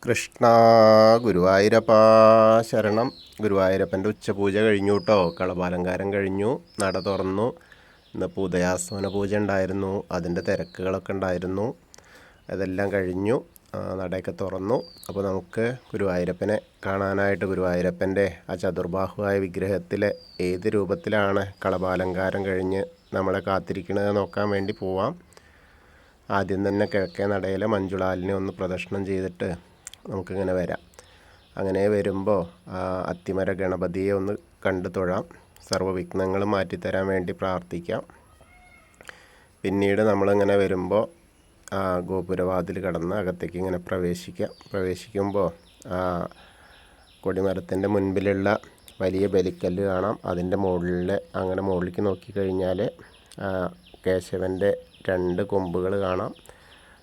കൃഷ്ണ ഗുരുവായൂരപ്പ ശരണം. ഗുരുവായൂരപ്പൻ്റെ ഉച്ചപൂജ കഴിഞ്ഞു കേട്ടോ. കളഭാലങ്കാരം കഴിഞ്ഞു, നട തുറന്നു. ഇന്നിപ്പോൾ ഉദയാസ്തമന പൂജ ഉണ്ടായിരുന്നു, അതിൻ്റെ തിരക്കുകളൊക്കെ ഉണ്ടായിരുന്നു. അതെല്ലാം കഴിഞ്ഞു, നടയൊക്കെ തുറന്നു. അപ്പോൾ നമുക്ക് ഗുരുവായൂരപ്പനെ കാണാനായിട്ട് ഗുരുവായൂരപ്പൻ്റെ ആ ചതുർബാഹുവായ വിഗ്രഹത്തിലെ ഏത് രൂപത്തിലാണ് കളഭാലങ്കാരം കഴിഞ്ഞ് നമ്മളെ കാത്തിരിക്കുന്നത് നോക്കാൻ വേണ്ടി പോവാം. ആദ്യം തന്നെ കിഴക്കേ നടയിലെ മഞ്ജുളാലിനെ ഒന്ന് പ്രദക്ഷിണം ചെയ്തിട്ട് നമുക്കിങ്ങനെ വരാം. അങ്ങനെ വരുമ്പോൾ അത്തിമര ഗണപതിയെ ഒന്ന് കണ്ടു തൊഴാം. സർവ്വവിഘ്നങ്ങളും മാറ്റിത്തരാൻ വേണ്ടി പ്രാർത്ഥിക്കാം. പിന്നീട് നമ്മളിങ്ങനെ വരുമ്പോൾ ഗോപുരവാതിൽ കടന്ന് അകത്തേക്ക് ഇങ്ങനെ പ്രവേശിക്കുമ്പോൾ കൊടിമരത്തിൻ്റെ മുൻപിലുള്ള വലിയ ബലിക്കല്ല് കാണാം. അതിൻ്റെ മുകളിൽ അങ്ങനെ മുകളിലേക്ക് നോക്കിക്കഴിഞ്ഞാൽ കേശവൻ്റെ 2 കൊമ്പുകൾ കാണാം.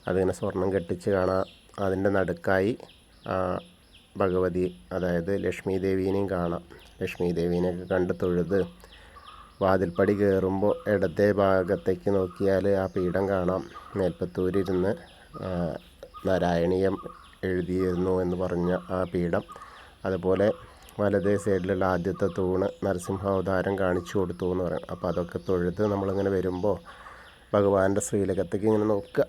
അതിങ്ങനെ സ്വർണം കെട്ടിച്ച് കാണാം. അതിൻ്റെ നടുക്കായി ഭഗവതി, അതായത് ലക്ഷ്മി ദേവീനെയും കാണാം. ലക്ഷ്മി ദേവീനെയൊക്കെ കണ്ട് തൊഴുത് വാതിൽപ്പടി കയറുമ്പോൾ ഇടത്തെ ഭാഗത്തേക്ക് നോക്കിയാൽ ആ പീഠം കാണാം. മേൽപ്പത്തൂരിരുന്ന് നാരായണീയം എഴുതിയിരുന്നു എന്ന് പറഞ്ഞ ആ പീഠം. അതുപോലെ വലതേ സൈഡിലുള്ള ആദ്യത്തെ തൂണ് നരസിംഹാവതാരം കാണിച്ചു കൊടുത്തു എന്ന് പറയും. അപ്പോൾ അതൊക്കെ തൊഴുത് നമ്മളിങ്ങനെ വരുമ്പോൾ ഭഗവാന്റെ ശ്രീലകത്തേക്ക് ഇങ്ങനെ നോക്കുക.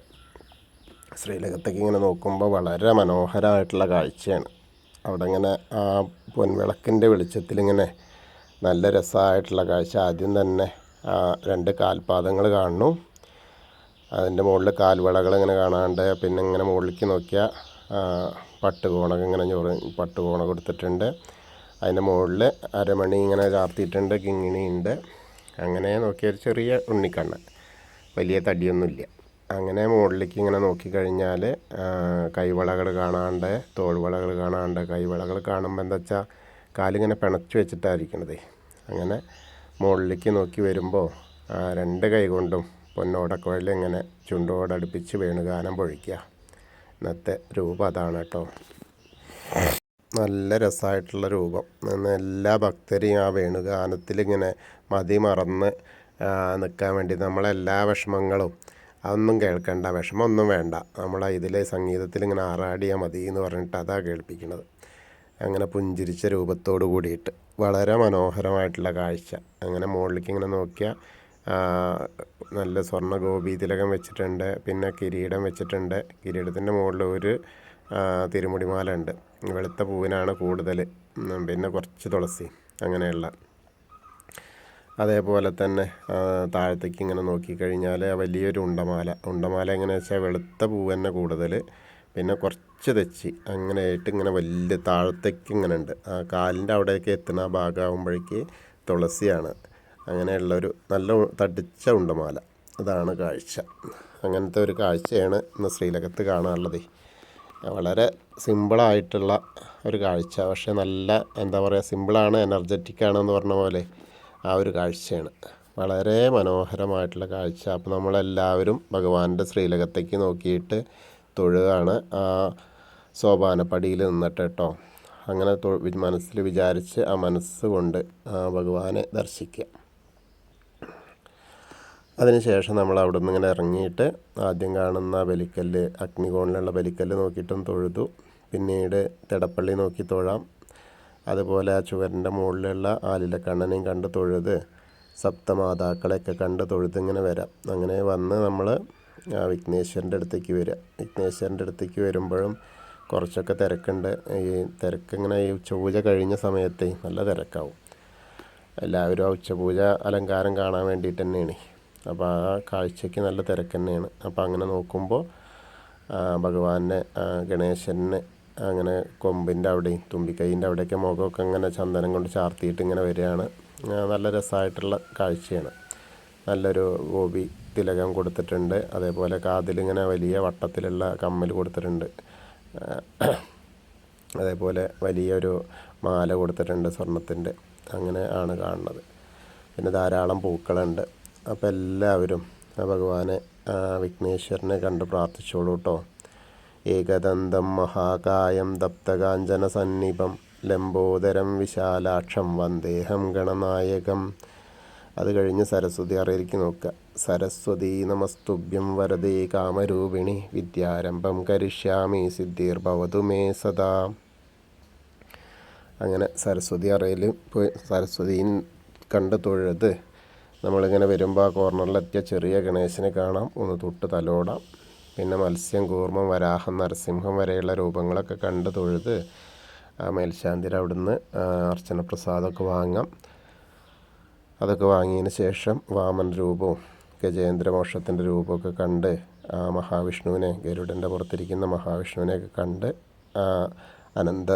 ശ്രീലകത്തേക്ക് ഇങ്ങനെ നോക്കുമ്പോൾ വളരെ മനോഹരമായിട്ടുള്ള കാഴ്ചയാണ്. അവിടെ ഇങ്ങനെ ആ പൊൻവിളക്കിൻ്റെ വെളിച്ചത്തിലിങ്ങനെ നല്ല രസമായിട്ടുള്ള കാഴ്ച. ആദ്യം തന്നെ 2 കാൽപാദങ്ങൾ കാണുന്നു. അതിൻ്റെ മുകളിൽ കാൽവളകൾ ഇങ്ങനെ കാണാണ്ട്. പിന്നെ ഇങ്ങനെ മുകളിലേക്ക് നോക്കിയാൽ പട്ടുകോണകം ഇങ്ങനെ പട്ടുകോണ കൊടുത്തിട്ടുണ്ട്. അതിൻ്റെ മുകളിൽ അരമണി ഇങ്ങനെ ചാർത്തിയിട്ടുണ്ട്, കിങ്ങിണിയുണ്ട്. അങ്ങനെ നോക്കിയാൽ ചെറിയ ഉണ്ണിക്കണ്ണ്, വലിയ തടിയൊന്നുമില്ല. അങ്ങനെ മുകളിലേക്ക് ഇങ്ങനെ നോക്കിക്കഴിഞ്ഞാൽ കൈവളകൾ കാണാണ്ട്, തോൾവളകൾ കാണാണ്ട്. കൈവളകൾ കാണുമ്പോൾ എന്താ വെച്ചാൽ കാലിങ്ങനെ പിണച്ച് വെച്ചിട്ടായിരിക്കണത്. അങ്ങനെ മുകളിലേക്ക് നോക്കി വരുമ്പോൾ 2 കൈ കൊണ്ടും പൊന്നോടക്കുഴൽ ഇങ്ങനെ ചുണ്ടോടടുപ്പിച്ച് വേണുഗാനം പൊഴിക്കുക. ഇന്നത്തെ രൂപം അതാണ് കേട്ടോ. നല്ല രസമായിട്ടുള്ള രൂപം. എല്ലാ ഭക്തരെയും ആ വേണുഗാനത്തിലിങ്ങനെ മതിമറന്ന് നിൽക്കാൻ വേണ്ടി, നമ്മളെല്ലാ വിഷമങ്ങളും അതൊന്നും കേൾക്കണ്ട, വിഷമമൊന്നും വേണ്ട, നമ്മൾ ഇതിലെ സംഗീതത്തിൽ ഇങ്ങനെ ആറാടിയാൽ മതി എന്ന് പറഞ്ഞിട്ട് അതാണ് കേൾപ്പിക്കുന്നത്. അങ്ങനെ പുഞ്ചിരിച്ച രൂപത്തോട് കൂടിയിട്ട് വളരെ മനോഹരമായിട്ടുള്ള കാഴ്ച. അങ്ങനെ മുകളിലേക്ക് ഇങ്ങനെ നോക്കിയാൽ നല്ല സ്വർണ്ണ ഗോപി തിലകം വെച്ചിട്ടുണ്ട്. പിന്നെ കിരീടം വെച്ചിട്ടുണ്ട്. കിരീടത്തിൻ്റെ മുകളിൽ ഒരു തിരുമുടിമാല ഉണ്ട്. വെളുത്ത പൂവിനാണ് കൂടുതൽ, പിന്നെ കുറച്ച് തുളസി അങ്ങനെയുള്ള. അതേപോലെ തന്നെ താഴത്തേക്ക് ഇങ്ങനെ നോക്കിക്കഴിഞ്ഞാൽ വലിയൊരു ഉണ്ടമാല എങ്ങനെയാണെന്ന് വെച്ചാൽ വെളുത്ത പൂവ് തന്നെ കൂടുതൽ, പിന്നെ കുറച്ച് തെച്ചി അങ്ങനെയായിട്ട് ഇങ്ങനെ വലിയ താഴത്തേക്ക് ഇങ്ങനെ ഉണ്ട്. കാലിൻ്റെ അവിടേക്ക് എത്തുന്ന ആ ഭാഗമാകുമ്പോഴേക്ക് തുളസിയാണ്. അങ്ങനെയുള്ളൊരു നല്ല തടിച്ച ഉണ്ടമാല. അതാണ് കാഴ്ച. അങ്ങനത്തെ ഒരു കാഴ്ചയാണ് ഇന്ന് ശ്രീലകത്ത് കാണാനുള്ളത്. വളരെ സിമ്പിളായിട്ടുള്ള ഒരു കാഴ്ച, പക്ഷേ നല്ല എന്താ പറയുക, സിമ്പിളാണ് എനർജറ്റിക്കാണെന്ന് പറഞ്ഞ പോലെ ആ ഒരു കാഴ്ചയാണ്. വളരെ മനോഹരമായിട്ടുള്ള കാഴ്ച. അപ്പോൾ നമ്മളെല്ലാവരും ഭഗവാന്റെ ശ്രീലകത്തേക്ക് നോക്കിയിട്ട് തൊഴുകയാണ് ആ സോപാനപ്പടിയിൽ നിന്നിട്ട് കേട്ടോ. അങ്ങനെ മനസ്സിൽ വിചാരിച്ച് ആ മനസ്സുകൊണ്ട് ഭഗവാനെ ദർശിക്കുക. അതിനുശേഷം നമ്മൾ അവിടെ നിന്ന് ഇങ്ങനെ ഇറങ്ങിയിട്ട് ആദ്യം കാണുന്ന ബലിക്കല്ല്, അഗ്നികോണിലുള്ള ബലിക്കല്ല് നോക്കിയിട്ടും തൊഴുതു. പിന്നീട് തിടപ്പള്ളി നോക്കി തൊഴാം. അതുപോലെ ആ ചുവരിൻ്റെ മുകളിലുള്ള ആലിലക്കണ്ണനെയും കണ്ട് തൊഴുത് സപ്തമാതാക്കളെയൊക്കെ കണ്ട് തൊഴുത് ഇങ്ങനെ വരാം. അങ്ങനെ വന്ന് നമ്മൾ വിഘ്നേശ്വരൻ്റെ അടുത്തേക്ക് വരിക. വിഘ്നേശ്വരൻ്റെ അടുത്തേക്ക് വരുമ്പോഴും കുറച്ചൊക്കെ തിരക്കുണ്ട്. ഈ തിരക്കിങ്ങനെ ഈ ഉച്ചപൂജ കഴിഞ്ഞ സമയത്ത് നല്ല തിരക്കാവും. എല്ലാവരും ആ ഉച്ചപൂജ അലങ്കാരം കാണാൻ വേണ്ടിയിട്ട് തന്നെയാണ്. അപ്പോൾ ആ കാഴ്ചയ്ക്ക് നല്ല തിരക്ക് തന്നെയാണ്. അപ്പോൾ അങ്ങനെ നോക്കുമ്പോൾ ഭഗവാനെ ഗണേശനെ അങ്ങനെ കൊമ്പിൻ്റെ അവിടെയും തുമ്പിക്കൈൻ്റെ അവിടെയൊക്കെ മുഖമൊക്കെ അങ്ങനെ ചന്ദനം കൊണ്ട് ചാർത്തിയിട്ട് ഇങ്ങനെ വരികയാണ്. നല്ല രസമായിട്ടുള്ള കാഴ്ചയാണ്. നല്ലൊരു ഗോപി തിലകം കൊടുത്തിട്ടുണ്ട്. അതേപോലെ കാതിലിങ്ങനെ വലിയ വട്ടത്തിലുള്ള കമ്മൽ കൊടുത്തിട്ടുണ്ട്. അതേപോലെ വലിയൊരു മാല കൊടുത്തിട്ടുണ്ട് സ്വർണത്തിൻ്റെ. അങ്ങനെ ആണ് കാണുന്നത്. പിന്നെ ധാരാളം പൂക്കളുണ്ട്. അപ്പോൾ എല്ലാവരും ഭഗവാനെ വിഘ്നേശ്വരനെ കണ്ട് പ്രാർത്ഥിച്ചോളൂ കേട്ടോ. ഏകദന്തം മഹാകായം ദപ്തകാഞ്ചന സന്നിഭം ലംബോദരം വിശാലാക്ഷം വന്ദേഹം ഗണനായകം അത് കഴിഞ്ഞ് സരസ്വതി അറയിലേക്ക് നോക്കുക. സരസ്വതി നമസ്തുഭ്യം വരദേ കാമരൂപിണി വിദ്യാരംഭം കരിഷ്യാമി സിദ്ധിർഭവതു മേ സദാ. അങ്ങനെ സരസ്വതി അറയിൽ പോയി സരസ്വതിയും കണ്ട് തൊഴുത് നമ്മളിങ്ങനെ വരുമ്പോൾ ആ കോർണറിലെത്തിയ ചെറിയ ഗണേശനെ കാണാം. ഒന്ന് തൊട്ട് തലോടാം. പിന്നെ മത്സ്യം, കൂർമ്മം, വരാഹം, നരസിംഹം വരെയുള്ള രൂപങ്ങളൊക്കെ കണ്ട് തൊഴുത് ആ മേൽശാന്തിയിൽ അവിടുന്ന് അർച്ചന പ്രസാദമൊക്കെ വാങ്ങാം. അതൊക്കെ വാങ്ങിയതിന് ശേഷം വാമൻ രൂപവും ഗജേന്ദ്രമോക്ഷത്തിൻ്റെ രൂപമൊക്കെ കണ്ട് ആ മഹാവിഷ്ണുവിനെ, ഗരുഡൻ്റെ പുറത്തിരിക്കുന്ന മഹാവിഷ്ണുവിനെയൊക്കെ കണ്ട് അനന്ത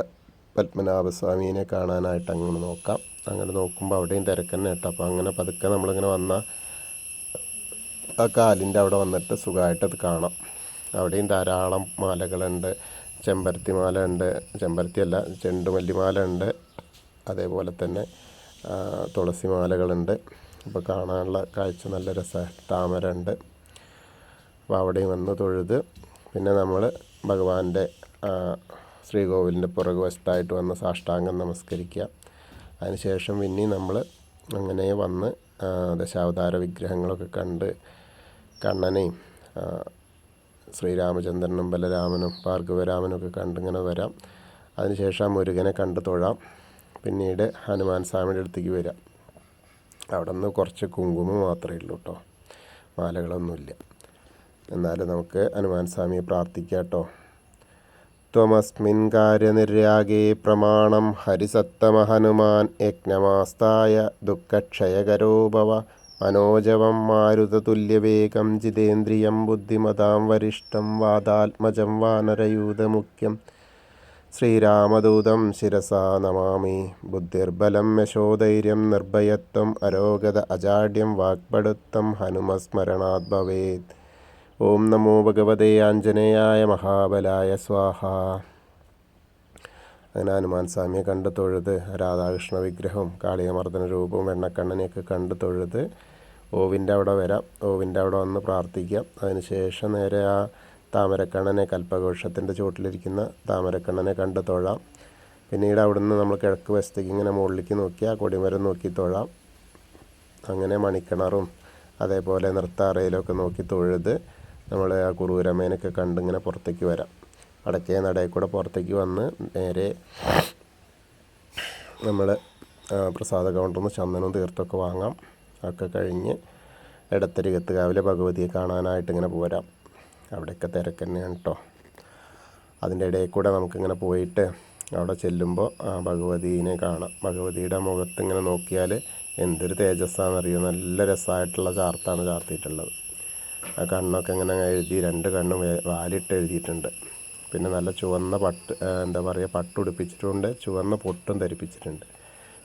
പത്മനാഭസ്വാമീനെ കാണാനായിട്ട് അങ്ങനെ നോക്കാം. അങ്ങനെ നോക്കുമ്പോൾ അവിടെയും തിരക്കന്നെ കേട്ടോ. അപ്പോൾ അങ്ങനെ പതുക്കെ നമ്മളിങ്ങനെ വന്ന ആ കാലിൻ്റെ അവിടെ വന്നിട്ട് സുഖമായിട്ട് അത് കാണാം. അവിടെയും ധാരാളം മാലകളുണ്ട്. ചെമ്പരത്തി മാല ഉണ്ട്, ചെമ്പരത്തിയല്ല ചെണ്ടുമല്ലിമാല ഉണ്ട്, അതേപോലെ തന്നെ തുളസി മാലകളുണ്ട്. അപ്പോൾ കാണാനുള്ള കാഴ്ച നല്ല രസമാണ്. താമര ഉണ്ട്. അപ്പോൾ അവിടെയും വന്ന് തൊഴുത് പിന്നെ നമ്മൾ ഭഗവാന്റെ ശ്രീകോവിലിൻ്റെ പുറകുവശത്തായിട്ട് വന്ന് സാഷ്ടാംഗം നമസ്കരിക്കുക. അതിനുശേഷം പിന്നെയും നമ്മൾ അങ്ങനെ വന്ന് ദശാവതാര വിഗ്രഹങ്ങളൊക്കെ കണ്ട് കണ്ണനെയും ശ്രീരാമചന്ദ്രനും ബലരാമനും ഭാർഗവരാമനും ഒക്കെ കണ്ടിങ്ങനെ വരാം. അതിനുശേഷം മുരുകനെ കണ്ട് തൊഴാം. പിന്നീട് ഹനുമാൻ സ്വാമിയുടെ അടുത്തേക്ക് വരാം. അവിടെ നിന്ന് കുറച്ച് കുങ്കുമം മാത്രമേ ഉള്ളൂ കേട്ടോ, മാലകളൊന്നുമില്ല. എന്നാലും നമുക്ക് ഹനുമാൻ സ്വാമിയെ പ്രാർത്ഥിക്കാം കേട്ടോ. ത്വമസ്മിൻ കാര്യനിര്യാഗേ പ്രമാണം ഹരിസത്തമ ഹനുമാൻ യജ്ഞമാസ്തായ ദുഃഖക്ഷയകരോ ഭവ മനോജവം മാരുതതുല്യവേഗം ജിതേന്ദ്രിയം ബുദ്ധിമതാം വരിഷ്ഠം വാദാത്മജം വാനരയൂഥമുഖ്യം ശ്രീരാമദൂതം ശിരസാ നമാമി. ബുദ്ധിർബലം യശോധൈര്യം നിർഭയത്വം അരോഗത അജാഡ്യം വാക്പടുത്തം ഹനുമസ്മരണാത് ഭവേത്. ഓം നമോ ഭഗവതേ ആഞ്ജനേയായ മഹാബലായ സ്വാഹ. അങ്ങനെ ഹനുമാൻ സ്വാമിയെ കണ്ട് തൊഴുത് രാധാകൃഷ്ണ വിഗ്രഹവും കാളിയമർദ്ദന രൂപവും വെണ്ണക്കണ്ണനെയൊക്കെ കണ്ട് തൊഴുത് ഓവിൻ്റെ അവിടെ വരാം. ഓവിൻ്റെ അവിടെ വന്ന് പ്രാർത്ഥിക്കാം. അതിനുശേഷം നേരെ ആ താമരക്കണ്ണനെ, കൽപ്പകോശത്തിൻ്റെ ചുവട്ടിലിരിക്കുന്ന താമരക്കണ്ണനെ കണ്ട് തൊഴാം. പിന്നീട് അവിടുന്ന് നമ്മൾ കിഴക്ക് വശത്തേക്ക് ഇങ്ങനെ മുകളിലേക്ക് നോക്കി ആ കൊടിമരം നോക്കി തൊഴാം. അങ്ങനെ മണിക്കിണറും അതേപോലെ നൃത്താറയിലൊക്കെ നോക്കി തൊഴുത് നമ്മൾ ആ കുറൂരമേനൊക്കെ കണ്ടിങ്ങനെ പുറത്തേക്ക് വരാം. വടക്കേ നടയിൽ കൂടെ പുറത്തേക്ക് വന്ന് നേരെ നമ്മൾ പ്രസാദ കൗണ്ടറിൽ നിന്ന് ചന്ദനവും തീർത്തൊക്കെ വാങ്ങാം. ഒക്കെ കഴിഞ്ഞ് എടത്തരികത്തുകാവിലെ ഭഗവതിയെ കാണാനായിട്ട് ഇങ്ങനെ പോരാം. അവിടെയൊക്കെ തിരക്ക് തന്നെയാണ് കേട്ടോ. അതിൻ്റെ ഇടയിൽ കൂടെ നമുക്കിങ്ങനെ പോയിട്ട് അവിടെ ചെല്ലുമ്പോൾ ഭഗവതീനെ കാണാം. ഭഗവതിയുടെ മുഖത്ത് ഇങ്ങനെ നോക്കിയാൽ എന്തൊരു തേജസ്സാണെന്നറിയോ. നല്ല രസമായിട്ടുള്ള ചാർത്താണ് ചാർത്തിയിട്ടുള്ളത്. ആ കണ്ണൊക്കെ ഇങ്ങനെ എഴുതി, രണ്ട് കണ്ണും വാലിട്ട് എഴുതിയിട്ടുണ്ട്. പിന്നെ നല്ല ചുവന്ന പട്ടുടുപ്പിച്ചിട്ടുണ്ട്, ചുവന്ന പൊട്ടും ധരിപ്പിച്ചിട്ടുണ്ട്.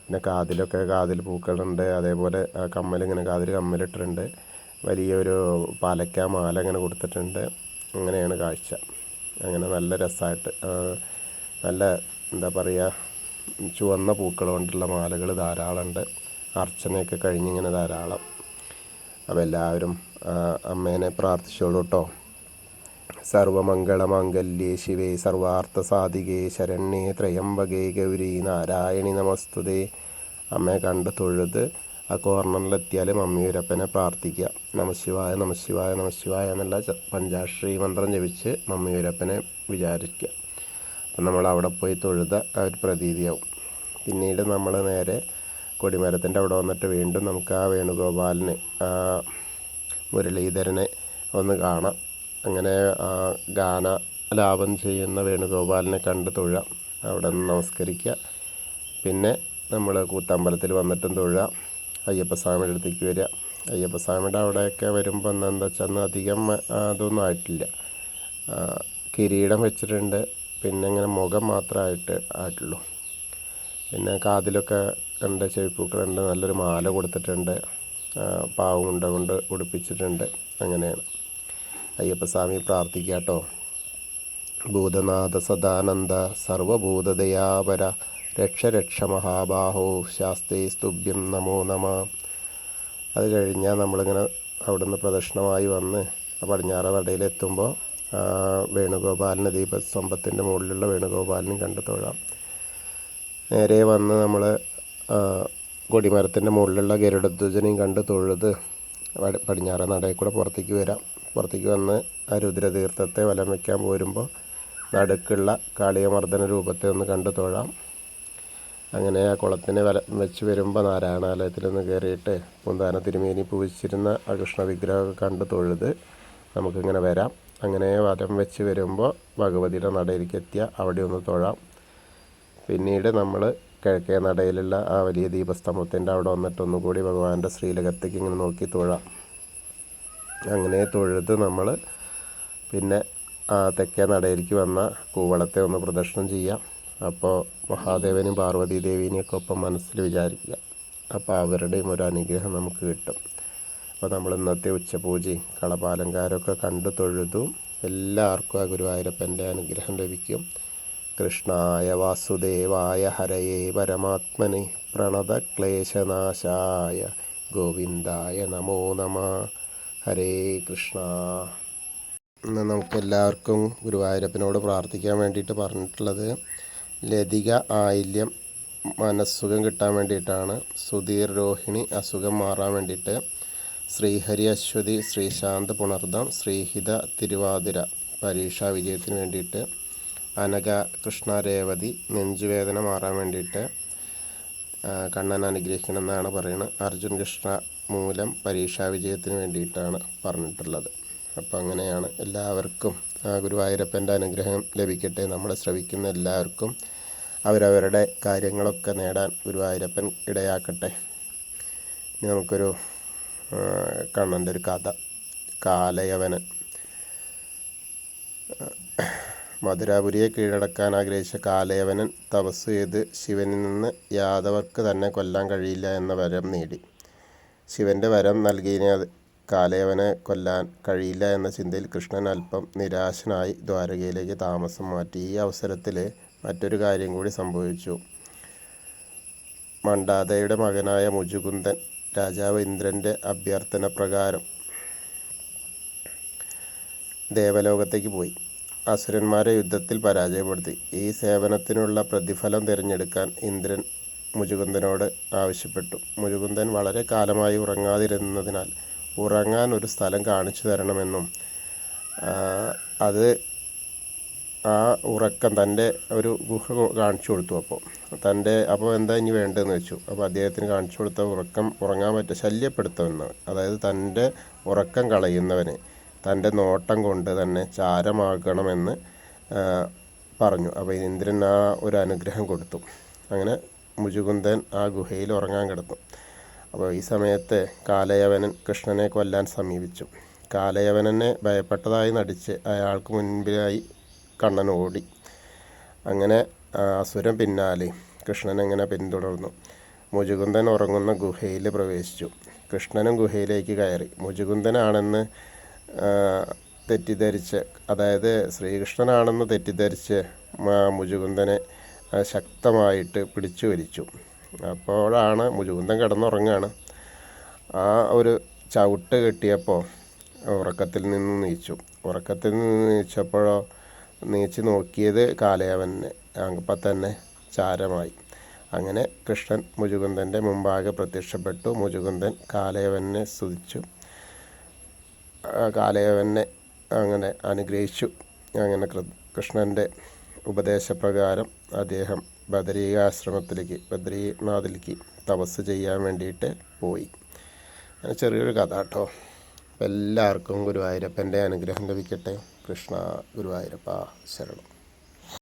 പിന്നെ കാതിൽ പൂക്കളുണ്ട്. അതേപോലെ കമ്മലിങ്ങനെ കമ്മലിട്ടിട്ടുണ്ട്. വലിയൊരു പാലക്ക മാല ഇങ്ങനെ കൊടുത്തിട്ടുണ്ട്. അങ്ങനെയാണ് കാഴ്ച. അങ്ങനെ നല്ല രസമായിട്ട് നല്ല ചുവന്ന പൂക്കൾ കൊണ്ടുള്ള മാലകൾ ധാരാളമുണ്ട്. അർച്ചനയൊക്കെ കഴിഞ്ഞിങ്ങനെ ധാരാളം. അപ്പോൾ എല്ലാവരും അമ്മേനെ പ്രാർത്ഥിച്ചോളൂ കേട്ടോ. സർവമംഗളമാംഗല്യേ ശിവേ സർവാർത്ഥസാധികേ ശരണ്യേ ത്രയംബകേ ഗൗരി നാരായണി നമസ്തുതേ. അമ്മയെ കണ്ട് തൊഴുത് ആ കോർണറിലെത്തിയാൽ മമ്മിയൂരപ്പനെ പ്രാർത്ഥിക്കുക. നമശിവായ നമശിവായ നമശിവായ എന്നുള്ള പഞ്ചാക്ഷരി മന്ത്രം ജപിച്ച് മമ്മിയൂരപ്പനെ വിചാരിക്കുക. അപ്പം നമ്മൾ അവിടെ പോയി തൊഴുത ആ ഒരു പ്രതീതിയാവും. പിന്നീട് നമ്മൾ നേരെ കൊടിമരത്തിൻ്റെ അവിടെ വന്നിട്ട് വീണ്ടും നമുക്ക് ആ വേണുഗോപാലിനെ, മുരളീധരനെ ഒന്ന് കാണാം. അങ്ങനെ ഗാനലാപം ചെയ്യുന്ന വേണുഗോപാലിനെ കണ്ട് തൊഴാം. അവിടെ നിന്ന് നമസ്കരിക്കുക. പിന്നെ നമ്മൾ കൂത്തമ്പലത്തിൽ വന്നിട്ടും തൊഴാം. അയ്യപ്പസ്വാമിയുടെ അടുത്തേക്ക് വരിക. അയ്യപ്പസ്വാമിയുടെ അവിടെയൊക്കെ വരുമ്പോൾ എന്താ വെച്ചാൽ അധികം അതൊന്നും ആയിട്ടില്ല. കിരീടം വെച്ചിട്ടുണ്ട്. പിന്നെ ഇങ്ങനെ മുഖം മാത്രമായിട്ട് ആയിട്ടുള്ളൂ. പിന്നെ കാതിലൊക്കെ ഉണ്ട്, ചെവിപ്പൂക്കളുണ്ട്, നല്ലൊരു മാല കൊടുത്തിട്ടുണ്ട്, പാവുമുണ്ട കൊണ്ട് ഉടുപ്പിച്ചിട്ടുണ്ട്. അങ്ങനെയാണ്. അയ്യപ്പസ്വാമി പ്രാർത്ഥിക്കുക കേട്ടോ. ഭൂതനാഥ സദാനന്ദ സർവഭൂതദയാപര രക്ഷ രക്ഷ മഹാബാഹോ ശാസ്തേ സ്തുഭ്യം നമോ നമ. അത് കഴിഞ്ഞാൽ നമ്മളിങ്ങനെ അവിടുന്ന് പ്രദക്ഷിണമായി വന്ന് പടിഞ്ഞാറ് നടയിലെത്തുമ്പോൾ വേണുഗോപാലിന് ദീപസ്തംഭത്തിൻ്റെ മുകളിലുള്ള വേണുഗോപാലിനും കണ്ടു തൊഴാം. നേരെ വന്ന് നമ്മൾ കൊടിമരത്തിൻ്റെ മുകളിലുള്ള ഗരുഡധ്വജനെയും കണ്ട് തൊഴുത് പടിഞ്ഞാറേ നടയിൽ കൂടെ പുറത്തേക്ക് വരാം. പുറത്തേക്ക് വന്ന് ആ രുദ്രതീർത്ഥത്തെ വലം വയ്ക്കാൻ പോരുമ്പോൾ നടുക്കുള്ള കാളിയമർദ്ദന രൂപത്തെ ഒന്ന് കണ്ട് തൊഴാം. അങ്ങനെ ആ കുളത്തിനെ വെച്ച് വരുമ്പോൾ നാരായണാലയത്തിലൊന്ന് കയറിയിട്ട് പൂന്താന തിരുമേനി പൂജിച്ചിരുന്ന ആ കൃഷ്ണ വിഗ്രഹമൊക്കെ കണ്ട് തൊഴുത് നമുക്കിങ്ങനെ വരാം. അങ്ങനെ വലം വെച്ച് വരുമ്പോൾ ഭഗവതിയുടെ നടയിലേക്ക് എത്തിയ അവിടെ ഒന്ന് തൊഴാം. പിന്നീട് നമ്മൾ കിഴക്കേ നടയിലുള്ള ആ വലിയ ദീപസ്തംഭത്തിൻ്റെ അവിടെ വന്നിട്ട് ഒന്നുകൂടി ഭഗവാന്റെ ശ്രീലകത്തേക്ക് ഇങ്ങനെ നോക്കി തൊഴാം. അങ്ങനെ തൊഴുത് നമ്മൾ പിന്നെ തെക്കേ നടയിലേക്ക് വന്ന കൂവളത്തെ ഒന്ന് പ്രദക്ഷിണം ചെയ്യാം. അപ്പോൾ മഹാദേവനും പാർവതി ദേവീനെയൊക്കെ ഒപ്പം മനസ്സിൽ വിചാരിക്കുക. അപ്പോൾ അവരുടെയും ഒരു അനുഗ്രഹം നമുക്ക് കിട്ടും. അപ്പോൾ നമ്മൾ ഇന്നത്തെ ഉച്ചപൂജയും കളപാലങ്കാരമൊക്കെ കണ്ടു തൊഴുതും എല്ലാവർക്കും ആ ഗുരുവായൂരപ്പൻ്റെ അനുഗ്രഹം ലഭിക്കും. കൃഷ്ണായ വാസുദേവായ ഹരയേ പരമാത്മനെ പ്രണതക്ലേശനാശായ ഗോവിന്ദായ നമോ നമഃ. ഹരേ കൃഷ്ണ. ഇന്ന് നമുക്കെല്ലാവർക്കും ഗുരുവായൂരപ്പനോട് പ്രാർത്ഥിക്കാൻ വേണ്ടിയിട്ട് പറഞ്ഞിട്ടുള്ളത് ലതിക ആയില്യം മനസ്സുഖം കിട്ടാൻ വേണ്ടിയിട്ടാണ്. സുധീർ രോഹിണി അസുഖം മാറാൻ വേണ്ടിയിട്ട്, ശ്രീഹരി അശ്വതി ശ്രീശാന്ത് പുണർദം ശ്രീഹിത തിരുവാതിര പരീക്ഷാ വിജയത്തിന് വേണ്ടിയിട്ട്, അനഘ കൃഷ്ണ രേവതി നെഞ്ചുവേദന മാറാൻ വേണ്ടിയിട്ട്, കണ്ണൻ അനുഗ്രഹിക്കണം എന്നാണ് പറയുന്നത്. അർജുൻ കൃഷ്ണ മൂലം പരീക്ഷാ വിജയത്തിന് വേണ്ടിയിട്ടാണ് പറഞ്ഞിട്ടുള്ളത്. അപ്പോൾ അങ്ങനെയാണ്. എല്ലാവർക്കും ഗുരുവായൂരപ്പൻ്റെ അനുഗ്രഹം ലഭിക്കട്ടെ. നമ്മളെ ശ്രവിക്കുന്ന എല്ലാവർക്കും അവരവരുടെ കാര്യങ്ങളൊക്കെ നേടാൻ ഗുരുവായൂരപ്പൻ ഇടയാക്കട്ടെ. ഇനി നമുക്കൊരു കണ്ണൻ്റെ ഒരു കഥ. കാലയവനൻ. മധുരാപുരിയെ കീഴടക്കാൻ ആഗ്രഹിച്ച കാലയവനൻ തപസ് ചെയ്ത് ശിവനിൽ നിന്ന് യാദവർക്ക് തന്നെ കൊല്ലാൻ കഴിയില്ല എന്ന വരം നേടി. ശിവൻ്റെ വരം നൽകിയതിനെ കാലയവനെ കൊല്ലാൻ കഴിയില്ല എന്ന ചിന്തയിൽ കൃഷ്ണൻ അല്പം നിരാശനായി ദ്വാരകയിലേക്ക് താമസം മാറ്റി. ഈ അവസരത്തിൽ മറ്റൊരു കാര്യം കൂടി സംഭവിച്ചു. മണ്ഡാതയുടെ മകനായ മുചുകുന്ദൻ രാജാവ് ഇന്ദ്രൻ്റെ അഭ്യർത്ഥന പ്രകാരം ദേവലോകത്തേക്ക് പോയി അസുരന്മാരെ യുദ്ധത്തിൽ പരാജയപ്പെടുത്തി. ഈ സേവനത്തിനുള്ള പ്രതിഫലം തിരഞ്ഞെടുക്കാൻ ഇന്ദ്രൻ മുചുകുന്ദനോട് ആവശ്യപ്പെട്ടു. മുചുകുന്ദൻ വളരെ കാലമായി ഉറങ്ങാതിരുന്നതിനാൽ ഉറങ്ങാൻ ഒരു സ്ഥലം കാണിച്ചു തരണമെന്നും അത് ആ ഉറക്കം തൻ്റെ ഒരു ഗുഹ കാണിച്ചു കൊടുത്തു. അപ്പോൾ എന്താ ഇനി വേണ്ടതെന്ന് വെച്ചു. അപ്പോൾ അദ്ദേഹത്തിന് കാണിച്ചു കൊടുത്ത ഉറങ്ങാൻ ശല്യപ്പെടുത്തുമെന്ന്, അതായത് തൻ്റെ ഉറക്കം കളയുന്നവന് തൻ്റെ നോട്ടം കൊണ്ട് തന്നെ ചാരമാകണമെന്ന് പറഞ്ഞു. അപ്പോൾ ഇന്ദ്രൻ ആ ഒരു അനുഗ്രഹം കൊടുത്തു. അങ്ങനെ മുചുകുന്ദൻ ആ ഗുഹയിൽ ഉറങ്ങാൻ കിടന്നു. അപ്പോൾ ഈ സമയത്ത് കാലയവനൻ കൃഷ്ണനെ കൊല്ലാൻ സമീപിച്ചു. കാലയവനനെ ഭയപ്പെട്ടതായി നടിച്ച് അയാൾക്ക് മുൻപിലായി കണ്ണൻ ഓടി. അങ്ങനെ അസുരൻ പിന്നാലെ കൃഷ്ണനെങ്ങനെ പിന്തുടർന്നു. മുചുകുന്ദൻ ഉറങ്ങുന്ന ഗുഹയിൽ പ്രവേശിച്ചു. കൃഷ്ണനും ഗുഹയിലേക്ക് കയറി. മുചുകുന്ദനാണെന്ന് തെറ്റിദ്ധരിച്ച്, അതായത് ശ്രീകൃഷ്ണനാണെന്ന് തെറ്റിദ്ധരിച്ച് മുചുകുന്ദനെ ശക്തമായിട്ട് പിടിച്ചു വലിച്ചു. അപ്പോഴാണ് മുചുകുന്ദൻ കിടന്നുറങ്ങുകയാണ്. ആ ഒരു ചവിട്ട് കിട്ടിയപ്പോൾ ഉറക്കത്തിൽ നിന്ന് നീച്ചപ്പോഴോ നീച്ച് നോക്കിയത് കാലയവനെ. അപ്പം തന്നെ ചാരമായി. അങ്ങനെ കൃഷ്ണൻ മുചുകുന്ദൻ്റെ മുമ്പാകെ പ്രത്യക്ഷപ്പെട്ടു. മുചുകുന്ദൻ കാലയവനെ സ്തുതിച്ചു. കാലയവനെ അങ്ങനെ അനുഗ്രഹിച്ചു. അങ്ങനെ കൃഷ്ണൻ്റെ ഉപദേശപ്രകാരം അദ്ദേഹം ബദ്രീനാഥിലേക്ക് തപസ് ചെയ്യാൻ വേണ്ടിയിട്ട് പോയി. അങ്ങനെ ചെറിയൊരു കഥ കേട്ടോ. എല്ലാവർക്കും ഗുരുവായൂരപ്പൻ്റെ അനുഗ്രഹം ലഭിക്കട്ടെ. കൃഷ്ണ ഗുരുവായൂരപ്പ ശരണം.